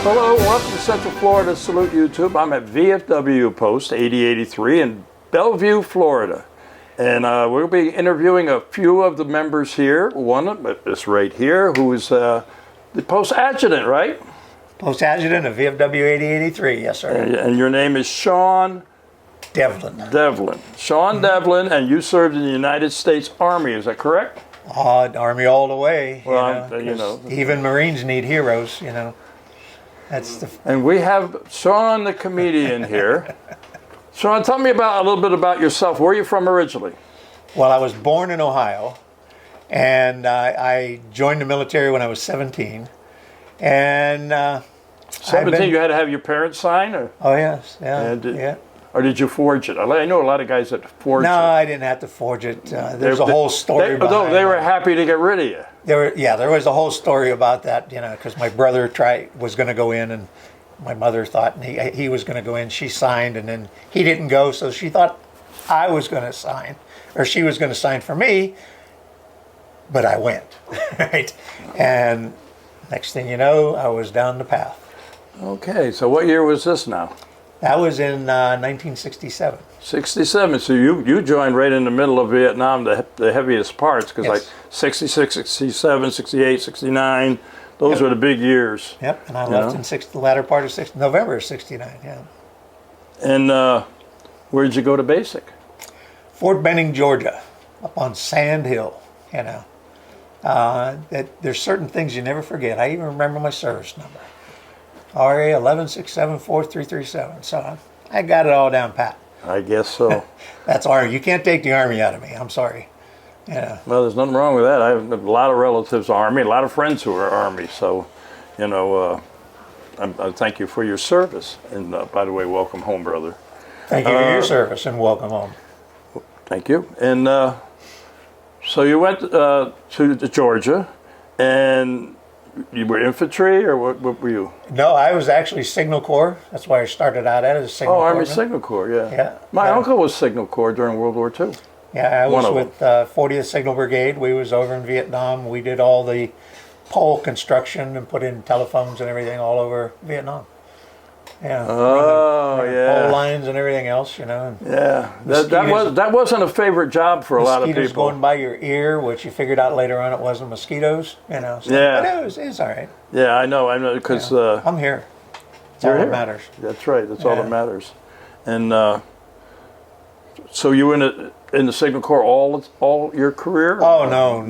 Hello, welcome to Central Florida Salute YouTube. I'm at VFW Post 8083 in Belleview, Florida. And we'll be interviewing a few of the members here. One is right here, who is the Post Adjutant, right? Post Adjutant of VFW 8083, yes, sir. And your name is Sean Devlin. Sean Devlin, and you served in the United States Army, is that correct? Army all the way. Well, even Marines need heroes, And we have Sean the comedian here. Sean, tell me a little bit about yourself. Where are you from originally? Well, I was born in Ohio, and I joined the military when I was 17. And 17, you had to have your parents sign? Or? Oh, yes. Yeah. Or did you forge it? I know a lot of guys that forged it. No, I didn't have to forge it. There's a whole story behind it. They were happy to get rid of you. There was a whole story about that, because my brother was going to go in, and my mother thought he was going to go in. She signed, and then he didn't go, so she thought I was going to sign, or she was going to sign for me, but I went, right? And next thing you know, I was down the path. Okay, so what year was this now? That was in 1967. 67, so you joined right in the middle of Vietnam, the heaviest parts, because yes. Like 66, 67, 68, 69, those were the big years. Yep, and I left in the latter part of November of 69, yeah. And where did you go to basic? Fort Benning, Georgia, up on Sand Hill, there's certain things you never forget. I even remember my service number. RA 11674337. So I got it all down pat. I guess so. That's Army. You can't take the Army out of me. I'm sorry. Yeah. Well, there's nothing wrong with that. I have a lot of relatives Army, a lot of friends who are Army. So, I thank you for your service. And by the way, welcome home, brother. Thank you for your service and welcome home. Thank you. And so you went to Georgia, and you were infantry, or what were you? No, I was actually Signal Corps. That's why I started out as a Signal Corps. Army Signal Corps, yeah. Yeah. My uncle was Signal Corps during World War II. Yeah, I was with 40th Signal Brigade. We was over in Vietnam. We did all the pole construction and put in telephones and everything all over Vietnam. Yeah. Pole lines and everything else, Yeah, that wasn't a favorite job for a lot of people. Mosquitoes going by your ear, which you figured out later on it wasn't mosquitoes, So, yeah. But it's all right. Yeah, I know, because I'm here. That's all that matters. That's right. That's all that matters. And so you were in the Signal Corps all your career? Oh no.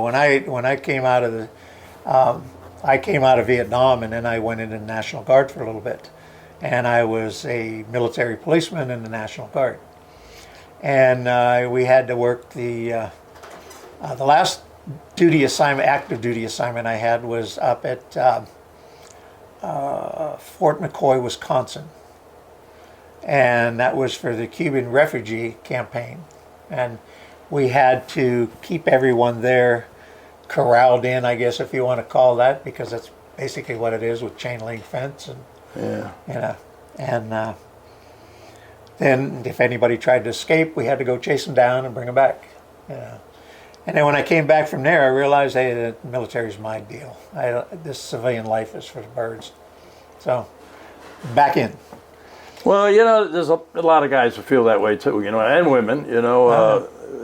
When I came out of Vietnam, and then I went into the National Guard for a little bit. And I was a military policeman in the National Guard. And we had to work the last active duty assignment I had was up at Fort McCoy, Wisconsin. And that was for the Cuban refugee campaign. And we had to keep everyone there corralled in, I guess, if you want to call that, because that's basically what it is, with chain link fence and then if anybody tried to escape, we had to go chase them down and bring them back. And then when I came back from there, I realized, hey, the military's my deal. This civilian life is for the birds. So back in. Well, there's a lot of guys who feel that way too, and women,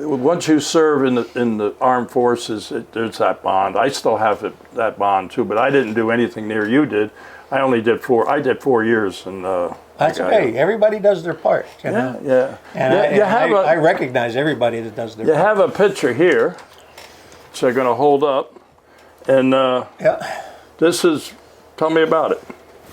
once you serve in the armed forces, there's that bond. I still have that bond too, but I didn't do anything near you did. I only did 4 years, and that's okay. Everybody does their part. Yeah. And I recognize everybody that does their part. You have a picture here, which I'm going to hold up, and tell me about it.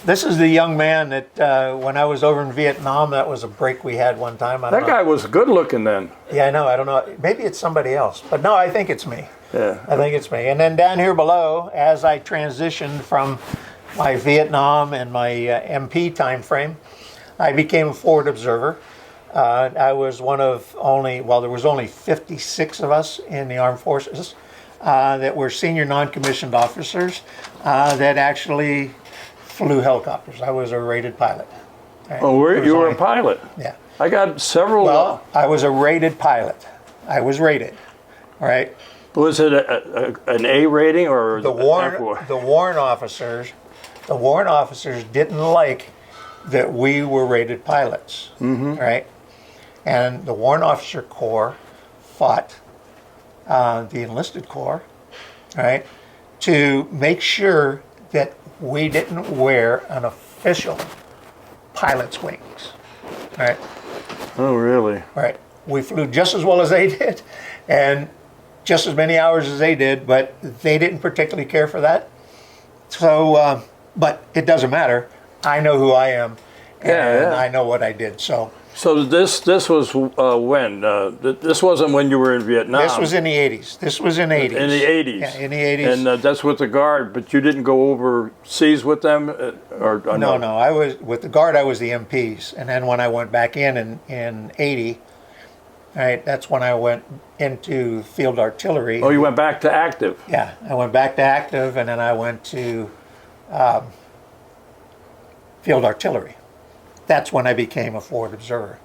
This is the young man that when I was over in Vietnam, that was a break we had one time. That guy was good looking then. Yeah, I know. I don't know. Maybe it's somebody else. But no, I think it's me. Yeah. I think it's me. And then down here below, as I transitioned from my Vietnam and my MP time frame, I became a forward observer. I was one of there was only 56 of us in the armed forces that were senior non-commissioned officers that actually flew helicopters. I was a rated pilot. Right? Oh, you were a pilot? Yeah. I got several. Well, I was a rated pilot. I was rated. All right. Was it an A rating or the warrant officers the warrant officers didn't like that we were rated pilots, right? And the warrant officer corps fought the enlisted corps, right, to make sure that we didn't wear an official pilot's wings, right? Oh, really? Right. We flew just as well as they did, and just as many hours as they did, but they didn't particularly care for that. So, but it doesn't matter. I know who I am, and I know what I did. So this was when? This wasn't when you were in Vietnam. this was in the 80s. This was in the 80s. In the 80s. Yeah, in the 80s. And that's with the Guard, but you didn't go overseas with them, or no. I was with the Guard. I was the MPs, and then when I went back in 80, right, that's when I went into field artillery. Oh, you went back to active. Yeah, I went back to active, and then I went to field artillery. That's when I became a forward observer.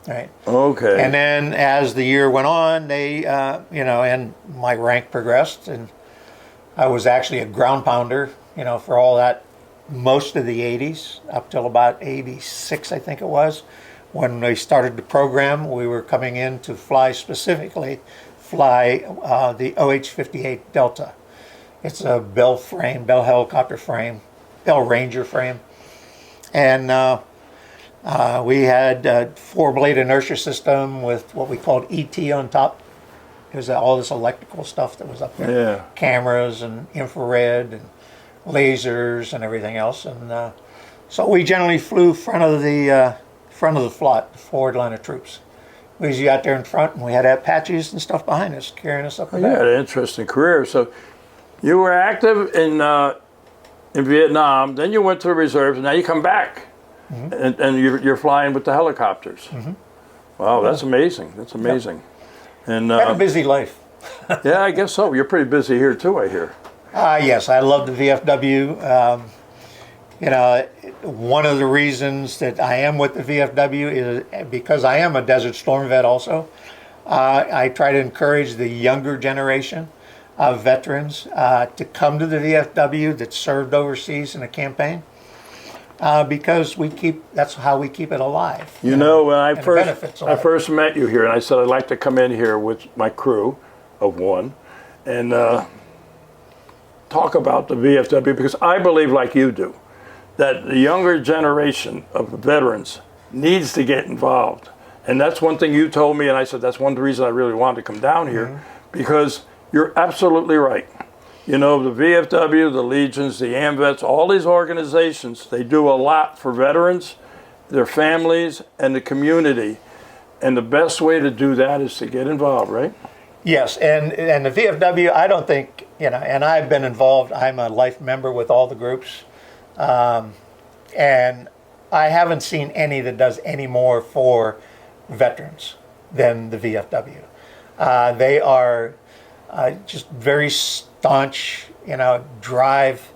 Right. Okay. And then as the year went on, they, and my rank progressed, and I was actually a ground pounder, for all that, most of the 80s, up till about 86, I think it was. When they started the program, we were coming in to fly the OH-58 Delta. It's a Bell helicopter frame, Bell Ranger frame. And we had a 4-blade inertia system with what we called ET on top. It was all this electrical stuff that was up there. Yeah. Cameras and infrared and lasers and everything else. And so we generally flew front of the float, the forward line of troops. We was out there in front, and we had Apaches and stuff behind us, carrying us up the back. You had an interesting career. So you were active in Vietnam, then you went to the reserves, and now you come back, and you're flying with the helicopters. Wow, that's amazing. That's amazing. And had a busy life. Yeah, I guess so. You're pretty busy here too, I hear. Yes, I love the VFW. One of the reasons that I am with the VFW is because I am a Desert Storm vet also. I try to encourage the younger generation of veterans to come to the VFW that served overseas in a campaign, because that's how we keep it alive. When I first met you here, and I said I'd like to come in here with my crew of one and talk about the VFW, because I believe, like you do, that the younger generation of veterans needs to get involved. And that's one thing you told me, and I said that's one reason I really wanted to come down here, because you're absolutely right. The VFW, the Legions, the AMVETS, all these organizations, they do a lot for veterans, their families, and the community. And the best way to do that is to get involved, right? Yes, and the VFW, I don't think, and I've been involved, I'm a life member with all the groups, and I haven't seen any that does any more for veterans than the VFW. They are just very staunch, drive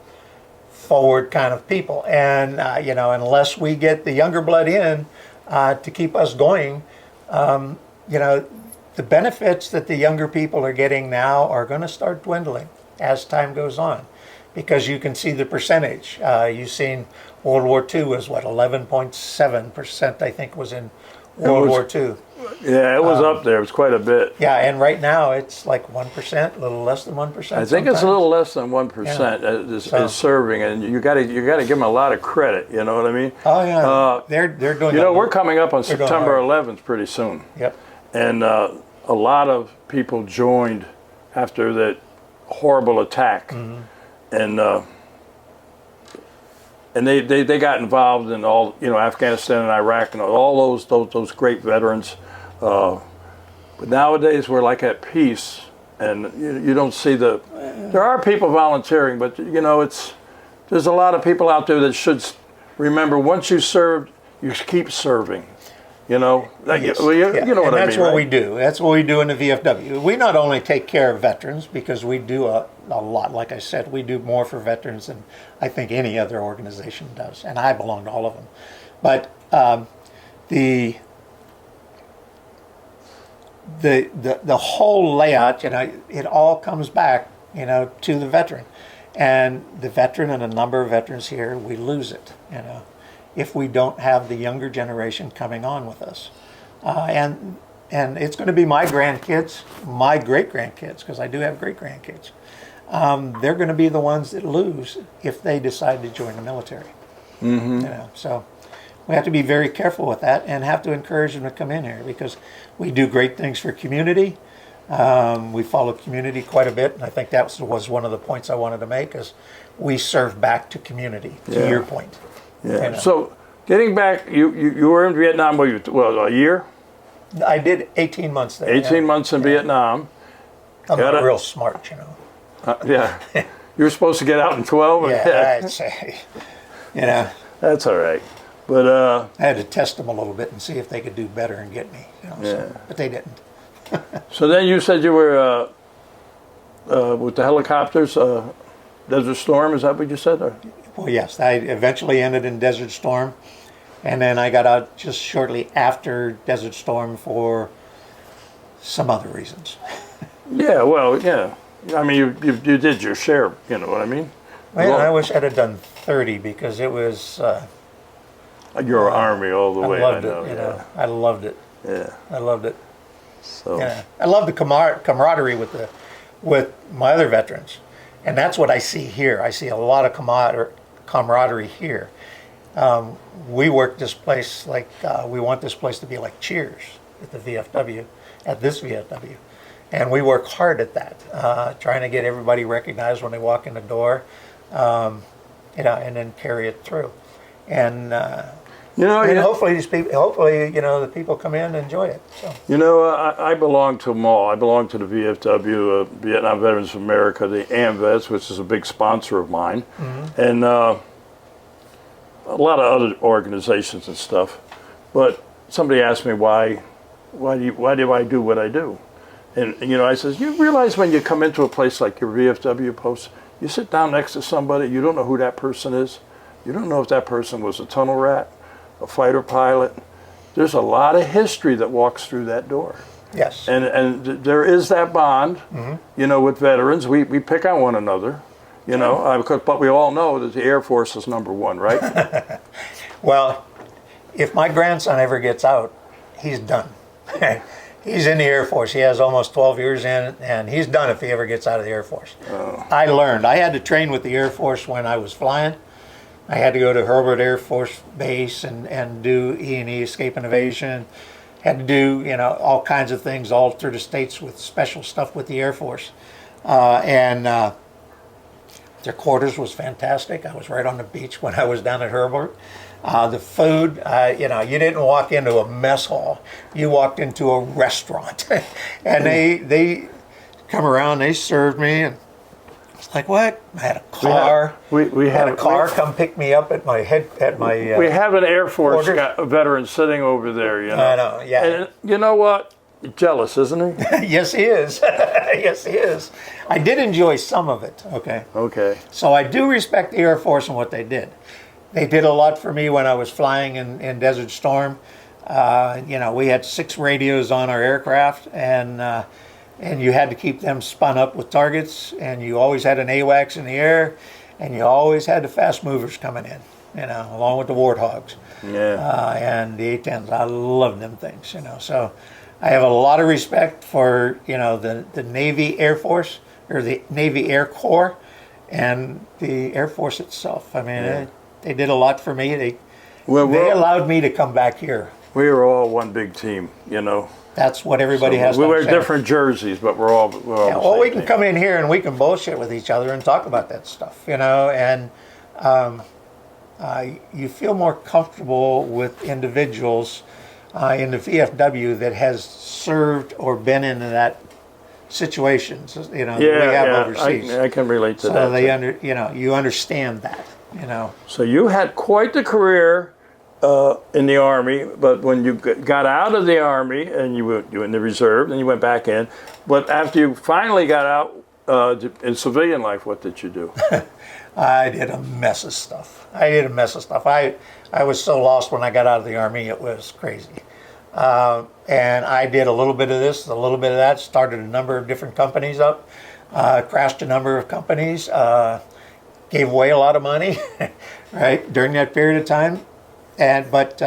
forward kind of people. And, unless we get the younger blood in to keep us going, the benefits that the younger people are getting now are going to start dwindling as time goes on, because you can see the percentage. You've seen World War II was 11.7%, I think, was in World War II. Yeah, it was up there. It was quite a bit. Yeah, and right now it's like 1%, a little less than 1%. I think it's a little less than 1% is serving, and you got to give them a lot of credit. You know what I mean? Oh yeah, they're doing. We're coming up on September 11th pretty soon. Yep. And a lot of people joined after that horrible attack, and they got involved in all Afghanistan and Iraq and all those great veterans. But nowadays we're like at peace, and you don't see there are people volunteering, but there's a lot of people out there that should remember, once you served, you keep serving. You know what I mean. That's what we do. That's what we do in the VFW. We not only take care of veterans, because we do a lot. Like I said, we do more for veterans than I think any other organization does, and I belong to all of them. But the whole layout, it all comes back, to the veteran. And the veteran and a number of veterans here, we lose it, if we don't have the younger generation coming on with us. And it's going to be my grandkids, my great-grandkids, because I do have great-grandkids. They're going to be the ones that lose if they decide to join the military. So we have to be very careful with that and have to encourage them to come in here because we do great things for community. We follow community quite a bit, and I think that was one of the points I wanted to make is we serve back to community, to your point. Yeah. So getting back, you were in Vietnam, a year? I did 18 months there. 18 months in Vietnam. I'm not real smart, Yeah. You were supposed to get out in 12? Yeah, I'd say, That's all right. But I had to test them a little bit and see if they could do better and get me. But they didn't. So then you said you were with the helicopters, Desert Storm, is that what you said? Or? Well, yes. I eventually ended in Desert Storm. And then I got out just shortly after Desert Storm for some other reasons. Yeah, well, yeah. I mean, you did your share, you know what I mean? Well, I wish I'd have done 30 because it was... your Army all the way, I loved I know. it, I loved it. Yeah. I loved it. So. Yeah. I love the camaraderie with my other veterans. And that's what I see here. I see a lot of camaraderie here. We work this place like, we want this place to be like Cheers at the VFW, at this VFW. And we work hard at that, trying to get everybody recognized when they walk in the door, and then carry it through. And, and hopefully the people come in and enjoy it. So. I belong to them all. I belong to the VFW, Vietnam Veterans of America, the AMVETS, which is a big sponsor of mine, and a lot of other organizations and stuff. But somebody asked me why do I do what I do? And I says, you realize when you come into a place like your VFW post, you sit down next to somebody, you don't know who that person is. You don't know if that person was a tunnel rat, a fighter pilot. There's a lot of history that walks through that door. Yes. And there is that bond, with veterans. We pick on one another, but we all know that the Air Force is number one, right? Well, if my grandson ever gets out, he's done. He's in the Air Force. He has almost 12 years in, and he's done if he ever gets out of the Air Force. Oh. I had to train with the Air Force when I was flying. I had to go to Hurlburt Air Force Base and do E&E, escape and evasion. Had to do, all kinds of things all through the States with special stuff with the Air Force. Their quarters was fantastic. I was right on the beach when I was down at Hurlburt. The food, you didn't walk into a mess hall. You walked into a restaurant. And they come around, they served me, and it's like, what? I had a car. We had a car come pick me up at my we have an Air Force veteran sitting over there, I know, yeah. And you know what? Jealous, isn't he? Yes, he is. Yes, he is. I did enjoy some of it, okay? Okay. So I do respect the Air Force and what they did. They did a lot for me when I was flying in Desert Storm. We had 6 radios on our aircraft, and you had to keep them spun up with targets, and you always had an AWACS in the air, and you always had the fast movers coming in, along with the Warthogs. Yeah. And the A-10s. I love them things, So I have a lot of respect for, the Navy Air Force, or the Navy Air Corps, and the Air Force itself. I mean, they did a lot for me. They allowed me to come back here. We were all one big team, That's what everybody has to We wear understand. different jerseys, but we're all the same we can team. come in here and we can bullshit with each other and talk about that stuff, and you feel more comfortable with individuals in the VFW that has served or been in that situations, that we have overseas. I can relate to that. So you understand that, So you had quite the career in the Army, but when you got out of the Army and you were in the reserve, and you went back in, but after you finally got out in civilian life, what did you do? I did a mess of stuff. I was so lost when I got out of the Army, it was crazy. And I did a little bit of this, a little bit of that, started a number of different companies up, crashed a number of companies, gave away a lot of money, right, during that period of time. But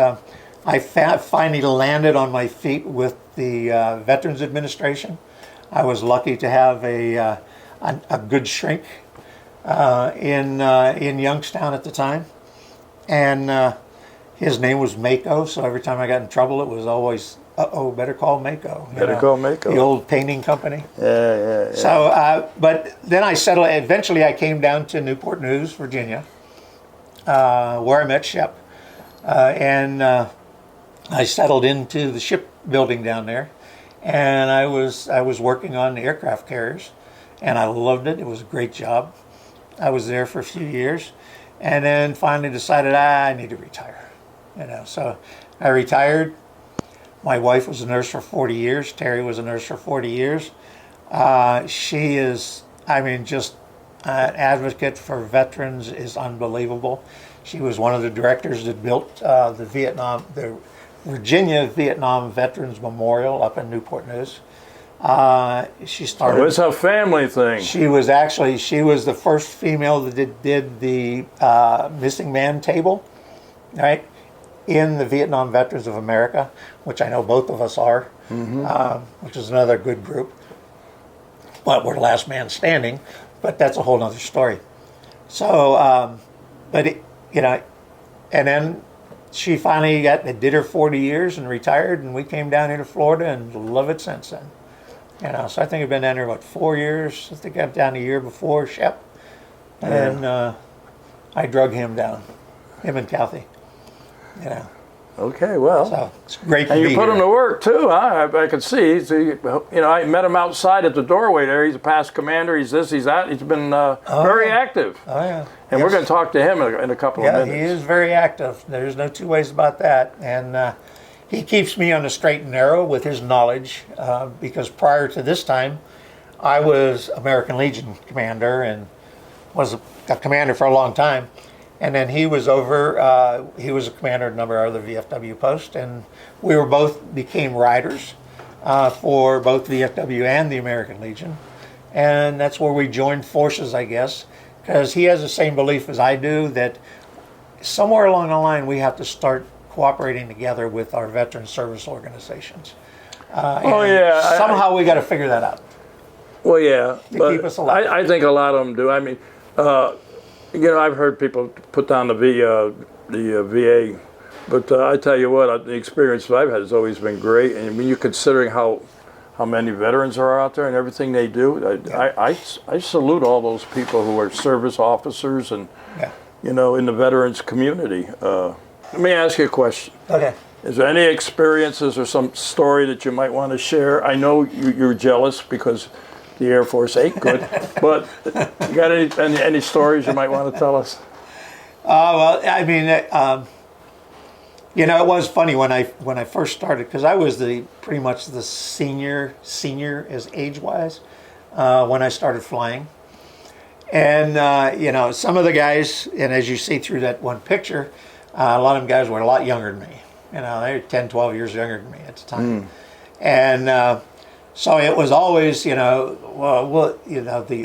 I finally landed on my feet with the Veterans Administration. I was lucky to have a good shrink in Youngstown at the time, and his name was Mako. So every time I got in trouble, it was always, better call Mako. Call Mako. The old painting company. Yeah. So, but then I settled. Eventually, I came down to Newport News, Virginia, where I met Shep, and I settled into the shipbuilding down there, and I was working on the aircraft carriers, and I loved it. It was a great job. I was there for a few years, and then finally decided I need to retire. So I retired. My wife was a nurse for 40 years. Terry was a nurse for 40 years. She is, just an advocate for veterans is unbelievable. She was one of the directors that built the Virginia Vietnam Veterans Memorial up in Newport News. She started. It's a family thing. She was the first female that did the missing man table, right, in the Vietnam Veterans of America, which I know both of us are, which is another good group. But we're last man standing, but that's a whole other story. So, and then she finally did her 40 years and retired, and we came down here to Florida and love it since then. So I think I've been down here 4 years. I think I got down a year before Shep, and I drug him down, him and Kathy. Okay, well. So it's great to and be you put here. him to work too, huh? I could see. I met him outside at the doorway there. He's a past commander. He's this, he's that. He's been very active. Oh yeah. And we're going to talk to him in a couple of minutes. Yeah, he is very active. There's no two ways about that. And he keeps me on the straight and narrow with his knowledge, because prior to this time, I was American Legion commander and was a commander for a long time. And then he was he was a commander at a number of other VFW posts, and we became riders for both VFW and the American Legion. And that's where we joined forces, I guess, because he has the same belief as I do that somewhere along the line we have to start cooperating together with our veteran service organizations. Somehow we got to figure that out. Well, yeah. To keep us alive. I think a lot of them do. I've heard people put down the VA, but I tell you what, the experience that I've had has always been great. And when you're considering how many veterans are out there and everything they do, I salute all those people who are service officers and in the veterans community. Let me ask you a question. Okay. Is there any experiences or some story that you might want to share? I know you're jealous because the Air Force ain't good, but you got any stories you might want to tell us? It was funny when I first started, because I was pretty much the senior as age-wise when I started flying. And some of the guys, and as you see through that one picture, a lot of them guys were a lot younger than me. They were 10, 12 years younger than me at the time. And so it was always, the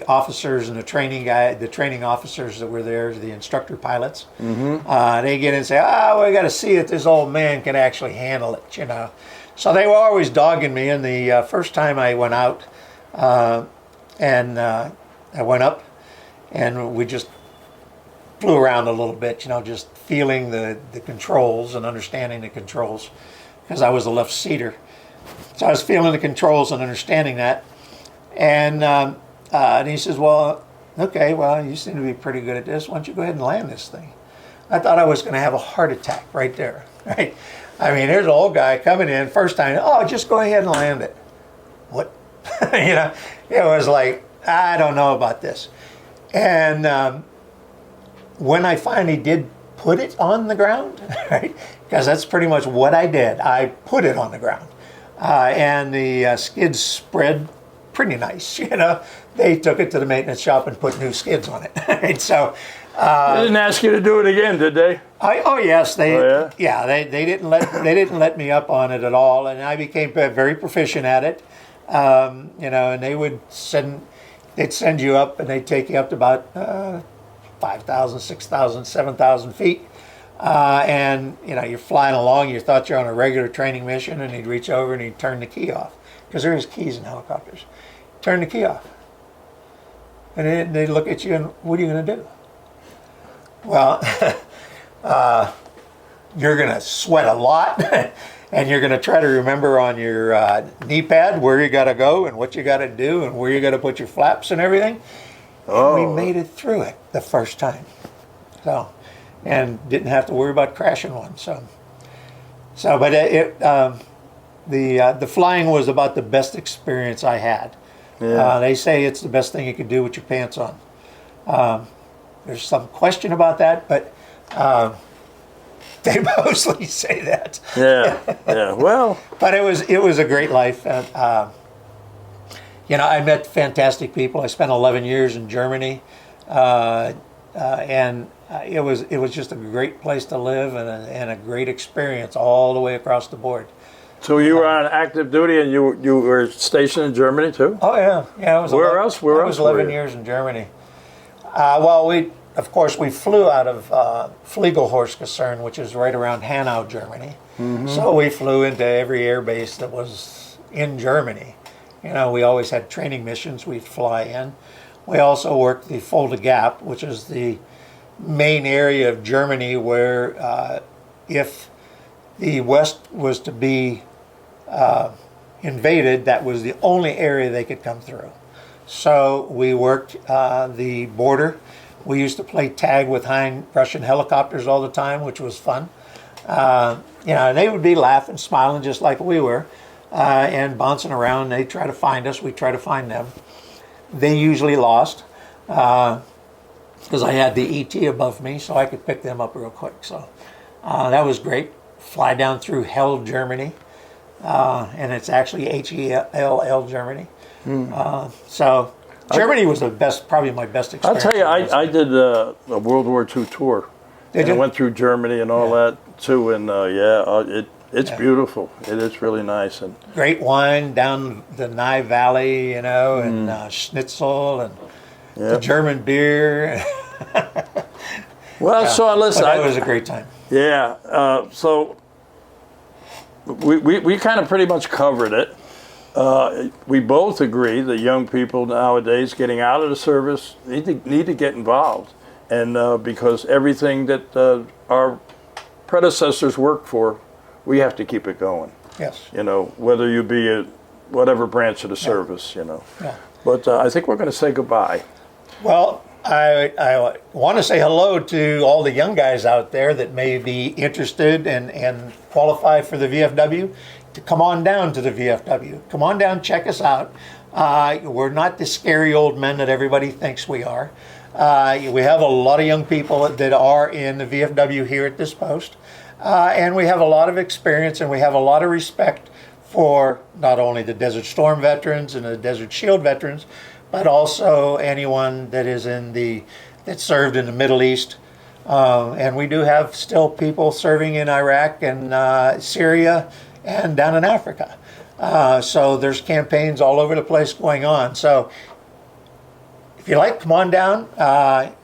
officers and the training officers that were there, the instructor pilots, they get in and say, we got to see if this old man can actually handle it, So they were always dogging me. And the first time I went out, I went up, and we just flew around a little bit, just feeling the controls and understanding the controls, because I was a left seater. So I was feeling the controls and understanding that. And he says, you seem to be pretty good at this. Why don't you go ahead and land this thing? I thought I was going to have a heart attack right there, right? Here's an old guy coming in, first time, just go ahead and land it. What? It was like, I don't know about this. And when I finally did put it on the ground, right? Because that's pretty much what I did. I put it on the ground. And the skids spread pretty nice, They took it to the maintenance shop and put new skids on it. Right? So they didn't ask you to do it again, did they? Yes, they didn't let me up on it at all, and I became very proficient at it. And they'd send you up, and they'd take you up to about 5,000, 6,000, 7,000 feet. And you're flying along, you thought you're on a regular training mission, and he'd reach over and he'd turn the key off. Because there's keys in helicopters. Turn the key off. And then they'd look at you and, what are you going to do? Well, you're going to sweat a lot, and you're going to try to remember on your knee pad where you got to go and what you got to do and where you got to put your flaps and everything. Oh. And we made it through it the first time. So, and didn't have to worry about crashing one. But the flying was about the best experience I had. Yeah. They say it's the best thing you could do with your pants on. There's some question about that, but they mostly say that. Yeah, yeah. Well, but it was a great life. I met fantastic people. I spent 11 years in Germany, and it was just a great place to live and a great experience all the way across the board. so you were on active duty, and you were stationed in Germany too? Oh yeah. I was Where 11, else? Where I was else were 11 you? years in Germany. We flew out of Fliegelhorst-Kaserne, which is right around Hanau, Germany. Mm-hmm. So we flew into every air base that was in Germany. We always had training missions we'd fly in. We also worked the Fulda Gap, which is the main area of Germany where if the West was to be invaded, that was the only area they could come through. So we worked the border. We used to play tag with Russian helicopters all the time, which was fun. They would be laughing, smiling just like we were, and bouncing around. They'd try to find us. We'd try to find them. They usually lost because I had the ET above me, so I could pick them up real quick. So that was great. Fly down through Hell, Germany, and it's actually Hell, Germany. Germany was probably my best experience. I'll tell you, I did a World War II tour. Did I you? went through Germany and all that too, and it's beautiful. It is really nice, and Great wine down the Nye Valley, and schnitzel and the German beer. well, so listen, But it was a great time. yeah. So we kind of pretty much covered it. We both agree that young people nowadays getting out of the service need to get involved, and because everything that our predecessors worked for, we have to keep it going. Yes. Whether you be a whatever branch of the service, Yeah. But I think we're going to say goodbye. Well, I want to say hello to all the young guys out there that may be interested and qualify for the VFW. To come on down to the VFW. Come on down, check us out. We're not the scary old men that everybody thinks we are. We have a lot of young people that are in the VFW here at this post. And we have a lot of experience, and we have a lot of respect for not only the Desert Storm veterans and the Desert Shield veterans, but also anyone that that served in the Middle East. And we do have still people serving in Iraq and Syria and down in Africa. So there's campaigns all over the place going on. So if you like, come on down.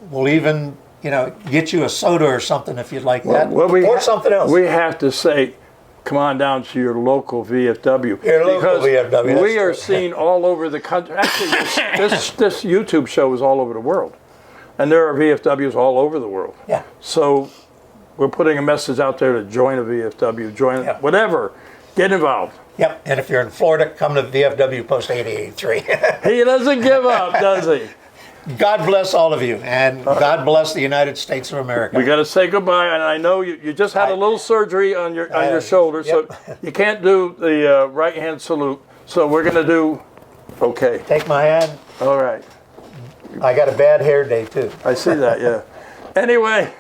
We'll even, get you a soda or something if you'd like that. Or something else. We have to say, come on down to your local VFW. Your local VFW. We are seen all over the country. Actually, this YouTube show is all over the world. And there are VFWs all over the world. Yeah. So we're putting a message out there to join a VFW, whatever. Get involved. Yep. And if you're in Florida, come to VFW Post 8083. He doesn't give up, does he? God bless all of you, and God bless the United States of America. We got to say goodbye, and I know you just had a little surgery on your shoulder, so you can't do the right hand salute. So we're going to do okay. Take my hand. All right. I got a bad hair day too. I see that, yeah. Anyway,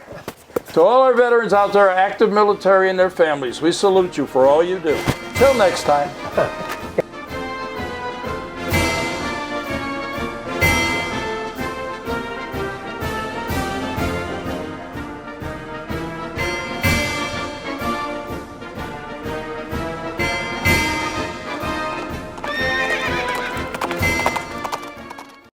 to all our veterans out there, active military and their families, we salute you for all you do. Till next time.